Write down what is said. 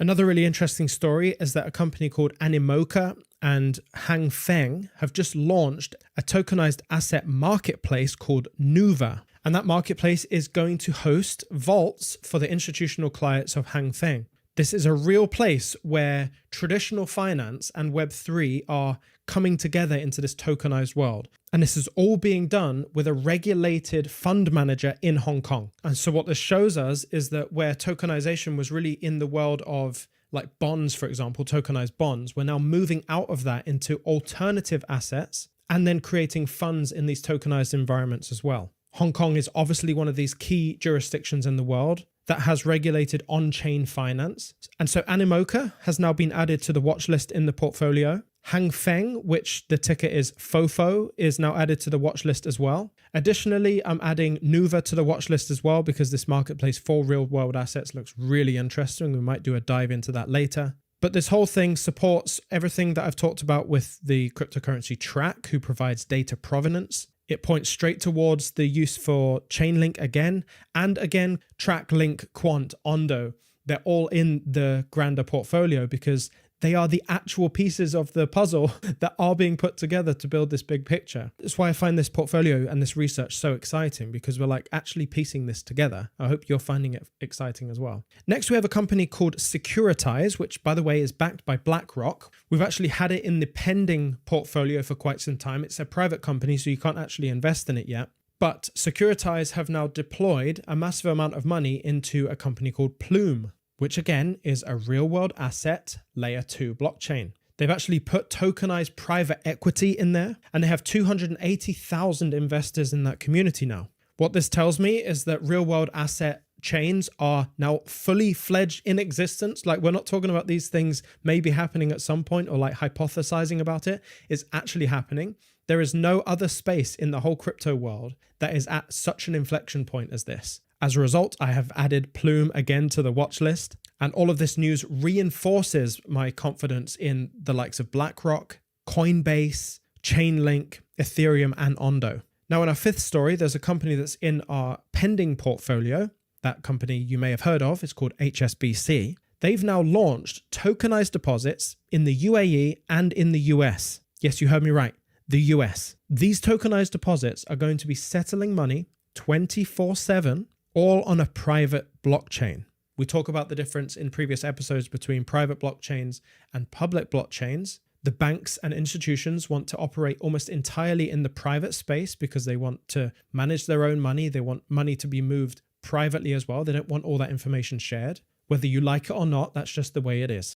Another really interesting story is that a company called Animoca and Hang Feng have just launched a tokenized asset marketplace called Nuva. And that marketplace is going to host vaults for the institutional clients of Hang Feng. This is a real place where traditional finance and Web3 are coming together into this tokenized world. And this is all being done with a regulated fund manager in Hong Kong. And so what this shows us is that where tokenization was really in the world of like bonds, for example, tokenized bonds, we're now moving out of that into alternative assets and then creating funds in these tokenized environments as well. Hong Kong is obviously one of these key jurisdictions in the world that has regulated on-chain finance. And so Animoca has now been added to the watch list in the portfolio. Hang Feng, which the ticker is FOFO, is now added to the watch list as well. Additionally, I'm adding Nuva to the watch list as well because this marketplace for real-world assets looks really interesting. We might do a dive into that later. But this whole thing supports everything that I've talked about with the cryptocurrency Track, who provides data provenance. It points straight towards the use for Chainlink again, and again, Track, Link, Quant, Ondo. They're all in the grander portfolio because they are the actual pieces of the puzzle that are being put together to build this big picture. That's why I find this portfolio and this research so exciting, because we're like actually piecing this together. I hope you're finding it exciting as well. Next, we have a company called Securitize, which by the way is backed by BlackRock. We've actually had it in the pending portfolio for quite some time. It's a private company, so you can't actually invest in it yet. But Securitize have now deployed a massive amount of money into a company called Plume, which again is a real-world asset layer 2 blockchain. They've actually put tokenized private equity in there, and they have 280,000 investors in that community now. What this tells me is that real-world asset chains are now fully fledged in existence. Like, we're not talking about these things maybe happening at some point or like hypothesizing about it. It's actually happening. There is no other space in the whole crypto world that is at such an inflection point as this. As a result, I have added Plume again to the watch list, and all of this news reinforces my confidence in the likes of BlackRock, Coinbase, Chainlink, Ethereum, and Ondo. Now, in our fifth story, there's a company that's in our pending portfolio. That company you may have heard of. It's called HSBC. They've now launched tokenized deposits in the UAE and in the US. Yes, you heard me right. The US. These tokenized deposits are going to be settling money 24/7, all on a private blockchain. We talk about the difference in previous episodes between private blockchains and public blockchains. The banks and institutions want to operate almost entirely in the private space because they want to manage their own money. They want money to be moved privately as well. They don't want all that information shared. Whether you like it or not, that's just the way it is.